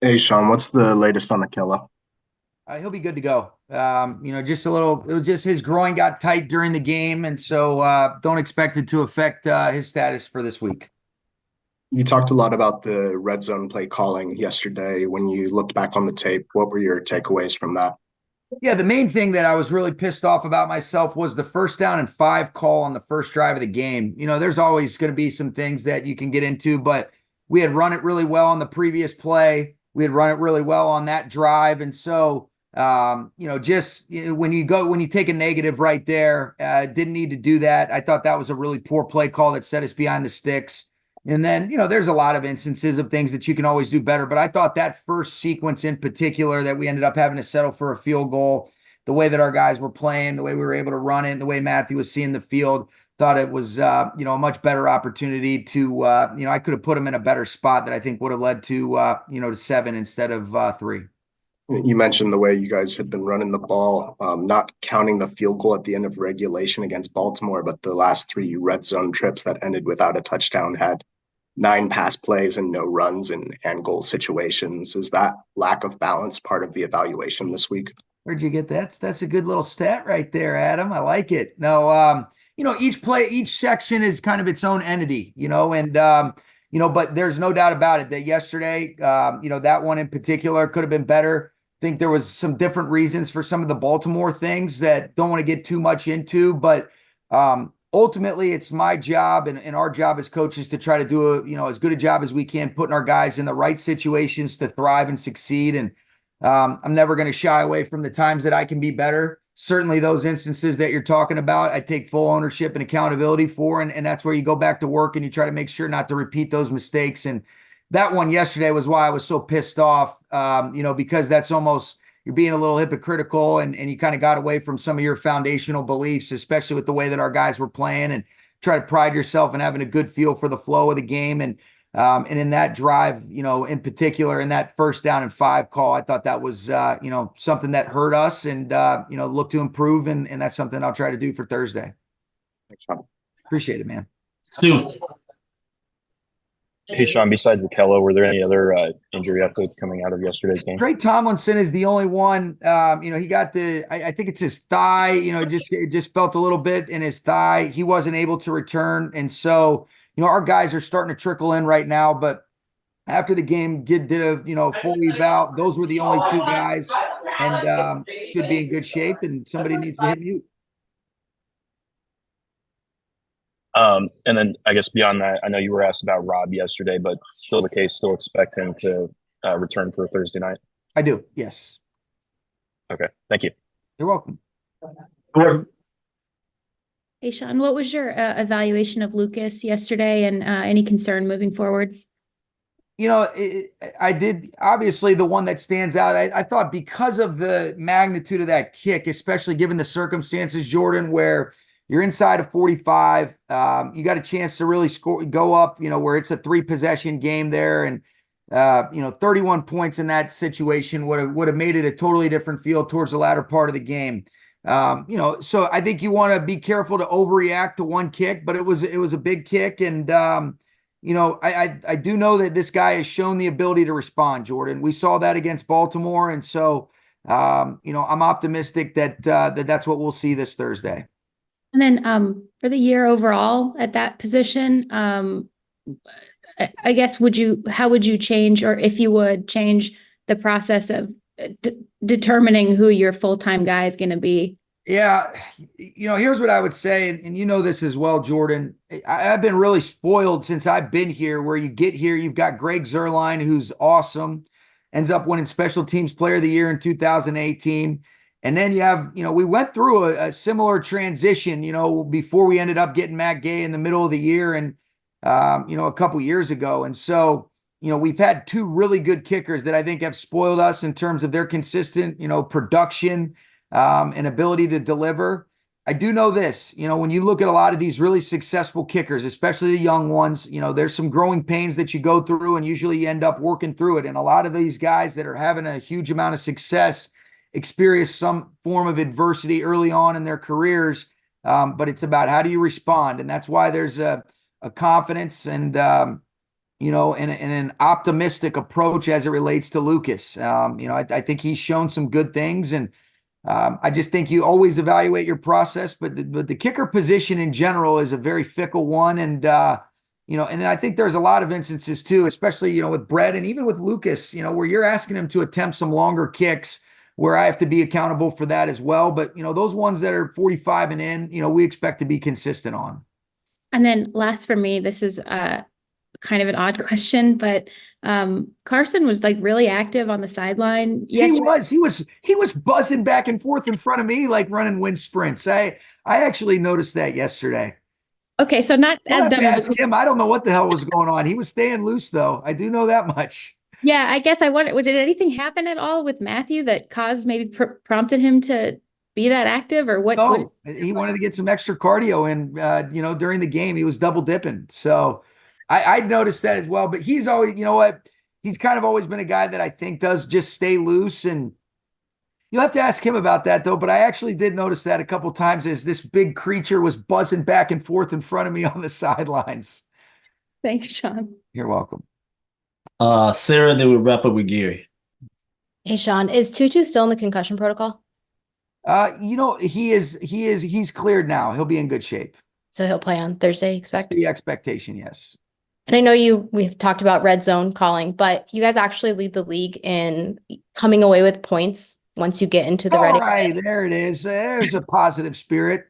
Hey Sean, what's the latest on Ahkello? He'll be good to go. Just a little. It was just his groin got tight during the game, and so don't expect it to affect his status for this week. You talked a lot about the red zone play calling yesterday. When you looked back on the tape, what were your takeaways from that? Yeah, the main thing that I was really pissed off about myself was the first down and five call on the first drive of the game. There's always going to be some things that you can get into, but we had run it really well on the previous play. We had run it really well on that drive, and so when you take a negative right there, didn't need to do that. I thought that was a really poor play call that set us behind the sticks. And then, there's a lot of instances of things that you can always do better. But I thought that first sequence in particular that we ended up having to settle for a field goal, the way that our guys were playing, the way we were able to run it, and the way Matthew was seeing the field, thought it was, a much better opportunity to, I could have put him in a better spot that I think would have led to 7 instead of 3. You mentioned the way you guys had been running the ball, not counting the field goal at the end of regulation against Baltimore, but the last three red zone trips that ended without a touchdown had nine pass plays and no runs and goal situations. Is that lack of balance part of the evaluation this week? Where'd you get that? That's a good little stat right there, Adam. I like it. No, each section is kind of its own entity, but there's no doubt about it that yesterday, that one in particular could have been better. I think there was some different reasons for some of the Baltimore things that don't want to get too much into, but ultimately it's my job and our job as coaches to try to do as good a job as we can, putting our guys in the right situations to thrive and succeed. And I'm never going to shy away from the times that I can be better. Certainly, those instances that you're talking about, I take full ownership and accountability for, and that's where you go back to work and you try to make sure not to repeat those mistakes. And that one yesterday was why I was so pissed off, because that's almost you're being a little hypocritical and you kind of got away from some of your foundational beliefs, especially with the way that our guys were playing, and try to pride yourself in having a good feel for the flow of the game. And in that drive, in particular, in that first down and five call, I thought that was, something that hurt us and, look to improve. And that's something I'll try to do for Thursday. Thanks, Sean. Appreciate it, man. Stu. Hey, Sean, besides Ahkello, were there any other injury updates coming out of yesterday's game? Tre Tomlinson is the only one. He got I think it's his thigh. It just felt a little bit in his thigh. He wasn't able to return, and so our guys are starting to trickle in right now. But after the game, did a full eval. Those were the only two guys, and should be in good shape. And somebody needs to hit mute. And then I guess beyond that, I know you were asked about Rob yesterday, but still the case, still expect him to return for Thursday night. I do, yes. Okay, thank you. You're welcome. Hey, Sean, what was your evaluation of Lucas yesterday and any concern moving forward? I did, obviously the one that stands out. I thought because of the magnitude of that kick, especially given the circumstances, Jordan, where you're inside of 45, you got a chance to really go up, where it's a 3 possession game there. And, 31 points in that situation would have made it a totally different feel towards the latter part of the game. So I think you want to be careful to overreact to one kick, but it was a big kick. And, I do know that this guy has shown the ability to respond, Jordan. We saw that against Baltimore. And so, I'm optimistic that that's what we'll see this Thursday. And then for the year overall at that position, I guess how would you change, or if you would change the process of determining who your full-time guy is going to be? Yeah, here's what I would say, and you know this as well, Jordan. I've been really spoiled since I've been here, where you get here, you've got Greg Zuerlein, who's awesome, ends up winning Special Teams Player of the Year in 2018. And then you have, we went through a similar transition, before we ended up getting Matt Gay in the middle of the year and, a couple years ago. And so, we've had two really good kickers that I think have spoiled us in terms of their consistent, production, and ability to deliver. I do know this, when you look at a lot of these really successful kickers, especially the young ones, there's some growing pains that you go through, and usually you end up working through it. And a lot of these guys that are having a huge amount of success experience some form of adversity early on in their careers. But it's about how do you respond? And that's why there's a confidence and, and an optimistic approach as it relates to Lucas. I think he's shown some good things, and I just think you always evaluate your process, but the kicker position in general is a very fickle one, and and then I think there's a lot of instances too, especially with Brett and even with Lucas, where you're asking him to attempt some longer kicks, where I have to be accountable for that as well. But those ones that are 45 and in, we expect to be consistent on. And then last for me, this is kind of an odd question, but Carson was like really active on the sideline. He was buzzing back and forth in front of me, like running wind sprints. I actually noticed that yesterday. Okay, so not I'll as have to dumb. ask him. I don't know what the hell was going on. He was staying loose, though. I do know that much. Yeah, I guess I wonder, did anything happen at all with Matthew that caused maybe prompted him to be that active, or what? No, he wanted to get some extra cardio in, during the game. He was double dipping. So I noticed that as well. But he's always, he's kind of always been a guy that I think does just stay loose. And you'll have to ask him about that, though. But I actually did notice that a couple times as this big creature was buzzing back and forth in front of me on the sidelines. Thanks, Sean. You're welcome. Sarah, then we'll wrap up with Gary. Hey, Sean, is Tutu still in the concussion protocol? He's cleared now. He'll be in good shape. So he'll play on Thursday, expect? That's the expectation, yes. And I know we've talked about red zone calling, but you guys actually lead the league in coming away with points once you get into the red area. All right, there it is. There's a positive spirit.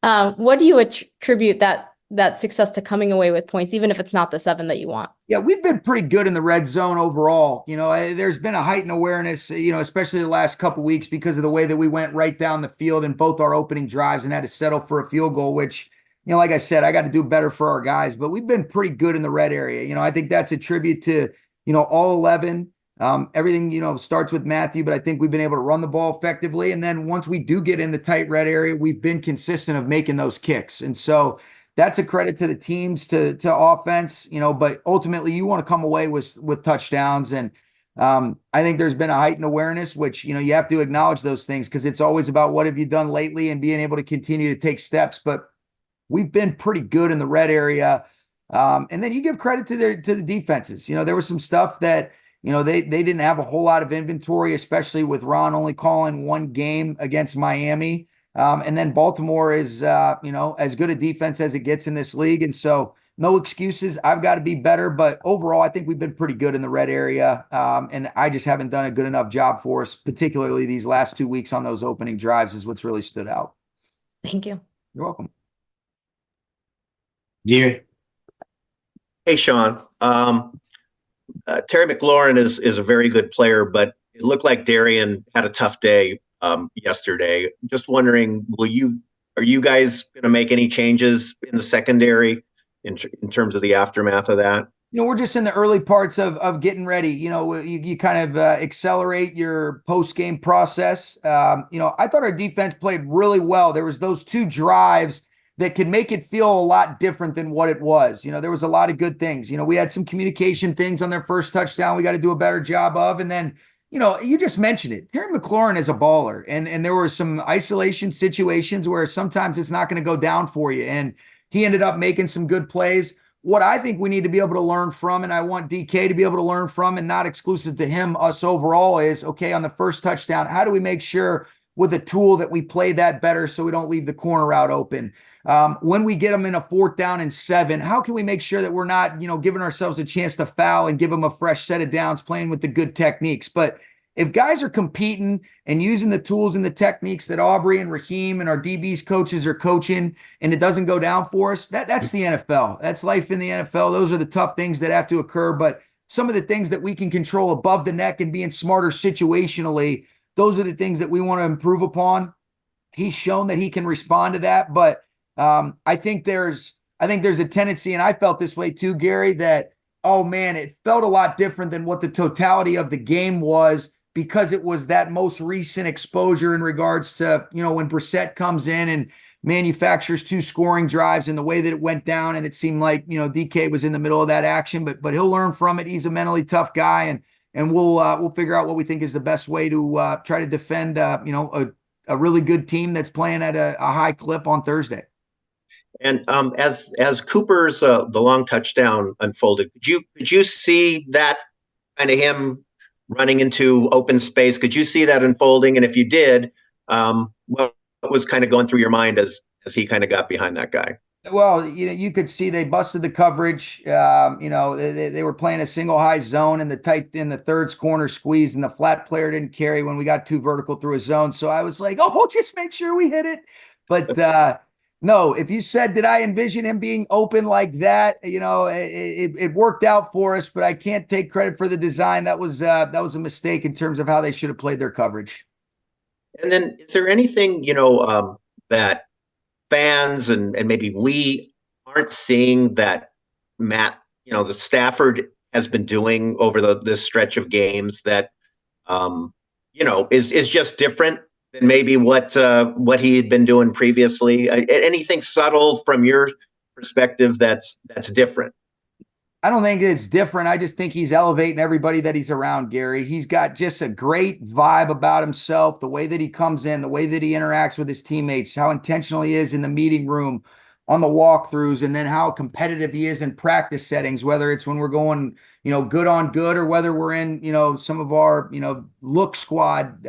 What do you attribute that success to coming away with points, even if it's not the 7 that you want? Yeah, we've been pretty good in the red zone overall. There's been a heightened awareness, especially the last couple of weeks because of the way that we went right down the field in both our opening drives and had to settle for a field goal, which, like I said, I got to do better for our guys, but we've been pretty good in the red area. I think that's a tribute to, all 11. Everything, starts with Matthew, but I think we've been able to run the ball effectively. And then once we do get in the tight red area, we've been consistent of making those kicks. And so that's a credit to the teams, to offense, but ultimately you want to come away with touchdowns. And I think there's been a heightened awareness, which, you have to acknowledge those things because it's always about what have you done lately and being able to continue to take steps. But we've been pretty good in the red area. And then you give credit to the defenses. There was some stuff that, they didn't have a whole lot of inventory, especially with Ron only calling one game against Miami. And then Baltimore is, as good a defense as it gets in this league. And so no excuses. I've got to be better. But overall, I think we've been pretty good in the red area. And I just haven't done a good enough job for us, particularly these last 2 weeks on those opening drives is what's really stood out. Thank you. You're welcome. Gary. Hey, Sean. Terry McLaurin is a very good player, but it looked like Darian had a tough day yesterday. Just wondering, are you guys going to make any changes in the secondary in terms of the aftermath of that? We're just in the early parts of getting ready. You kind of accelerate your post-game process. I thought our defense played really well. There was those 2 drives that can make it feel a lot different than what it was. There was a lot of good things. We had some communication things on their first touchdown we got to do a better job of. And then, you just mentioned it. Terry McLaurin is a baller. And there were some isolation situations where sometimes it's not going to go down for you. And he ended up making some good plays. What I think we need to be able to learn from, and I want DK to be able to learn from, and not exclusive to him, us overall, is, okay, on the first touchdown, how do we make sure with a tool that we play that better so we don't leave the corner route open? When we get them in a 4th down and 7, how can we make sure that we're not, giving ourselves a chance to foul and give them a fresh set of downs playing with the good techniques? But if guys are competing and using the tools and the techniques that Aubrey and Raheem and our DBs coaches are coaching, and it doesn't go down for us, that's the NFL. That's life in the NFL. Those are the tough things that have to occur. But some of the things that we can control above the neck and being smarter situationally, those are the things that we want to improve upon. He's shown that he can respond to that. But I think there's a tendency, and I felt this way too, Gary, that, oh man, it felt a lot different than what the totality of the game was, because it was that most recent exposure in regards to, when Brissett comes in and manufactures 2 scoring drives and the way that it went down. And it seemed like, DK was in the middle of that action, but he'll learn from it. He's a mentally tough guy, and we'll figure out what we think is the best way to try to defend, a really good team that's playing at a high clip on Thursday. And as Cooper's the long touchdown unfolded, could you see that kind of him running into open space? Could you see that unfolding? And if you did, what was kind of going through your mind as he kind of got behind that guy? Well, you could see they busted the coverage. They were playing a single high zone in the third corner squeeze, and the flat player didn't carry when we got too vertical through a zone. So I was like, oh, just make sure we hit it. But no, if you said, did I envision him being open like that? It worked out for us, but I can't take credit for the design. That was a mistake in terms of how they should have played their coverage. And then, is there anything that fans and maybe we aren't seeing that the Stafford has been doing over this stretch of games that is just different than maybe what he had been doing previously? Anything subtle from your perspective that's different? I don't think it's different. I just think he's elevating everybody that he's around, Gary. He's got just a great vibe about himself, the way that he comes in, the way that he interacts with his teammates, how intentional he is in the meeting room, on the walkthroughs, and then how competitive he is in practice settings, whether it's when we're going, good on good, or whether we're in, some of our, look squad,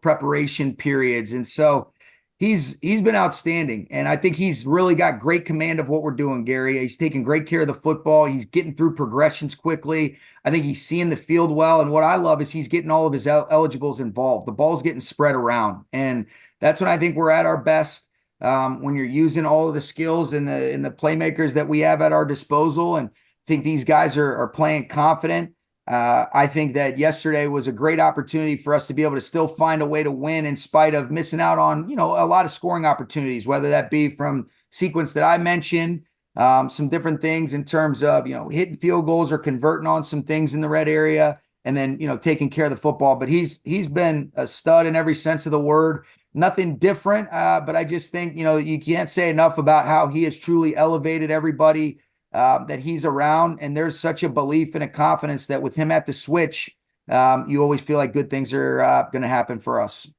preparation periods. And so he's been outstanding, and I think he's really got great command of what we're doing, Gary. He's taking great care of the football. He's getting through progressions quickly. I think he's seeing the field well, and what I love is he's getting all of his eligibles involved. The ball's getting spread around, and that's when I think we're at our best, when you're using all of the skills and the playmakers that we have at our disposal. And I think these guys are playing confident. I think that yesterday was a great opportunity for us to be able to still find a way to win in spite of missing out on, a lot of scoring opportunities, whether that be from sequence that I mentioned, some different things in terms of, hitting field goals or converting on some things in the red area, and then, taking care of the football. But he's been a stud in every sense of the word. Nothing different, but I just think, you can't say enough about how he has truly elevated everybody that he's around. And there's such a belief and a confidence that with him at the switch, you always feel like good things are going to happen for us.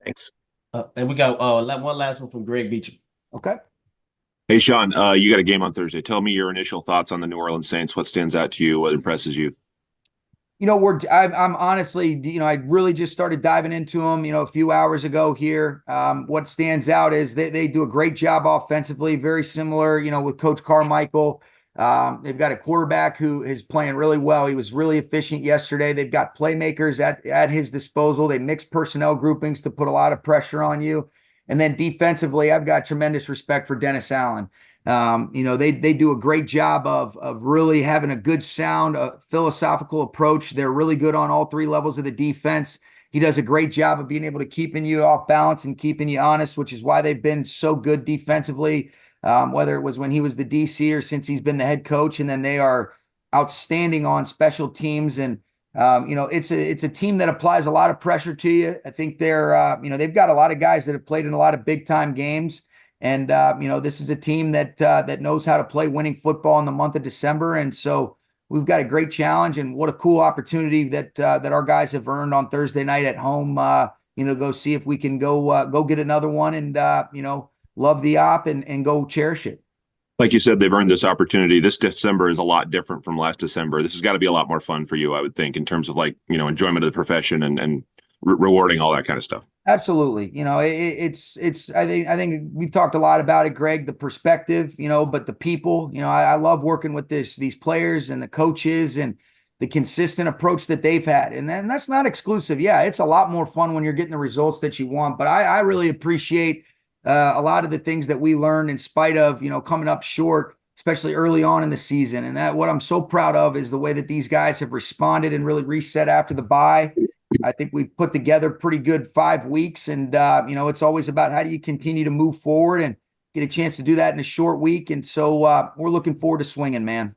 Thanks. And we got one last one from Greg Beecham. Okay. Hey, Sean, you got a game on Thursday. Tell me your initial thoughts on the New Orleans Saints. What stands out to you? What impresses you? I'm honestly, I really just started diving into them, a few hours ago here. What stands out is they do a great job offensively, very similar, with Coach Carmichael. They've got a quarterback who is playing really well. He was really efficient yesterday. They've got playmakers at his disposal. They mix personnel groupings to put a lot of pressure on you. And then defensively, I've got tremendous respect for Dennis Allen. They do a great job of really having a good sound, philosophical approach. They're really good on all three levels of the defense. He does a great job of being able to keeping you off balance and keeping you honest, which is why they've been so good defensively, whether it was when he was the DC or since he's been the head coach. And then they are outstanding on special teams. And, it's a team that applies a lot of pressure to you. I think they've got a lot of guys that have played in a lot of big time games. And, this is a team that knows how to play winning football in the month of December. And so we've got a great challenge, and what a cool opportunity that our guys have earned on Thursday night at home, go see if we can go get another one and, love the op and go cherish it. Like you said, they've earned this opportunity. This December is a lot different from last December. This has got to be a lot more fun for you, I would think, in terms of enjoyment of the profession and rewarding all that kind of stuff. Absolutely. I think we've talked a lot about it, Greg, the perspective, but the people, I love working with these players and the coaches and the consistent approach that they've had. And then that's not exclusive. Yeah, it's a lot more fun when you're getting the results that you want, but I really appreciate a lot of the things that we learned in spite of, coming up short, especially early on in the season. And that what I'm so proud of is the way that these guys have responded and really reset after the bye. I think we've put together pretty good 5 weeks, and it's always about how do you continue to move forward and get a chance to do that in a short week. And so we're looking forward to swinging, man.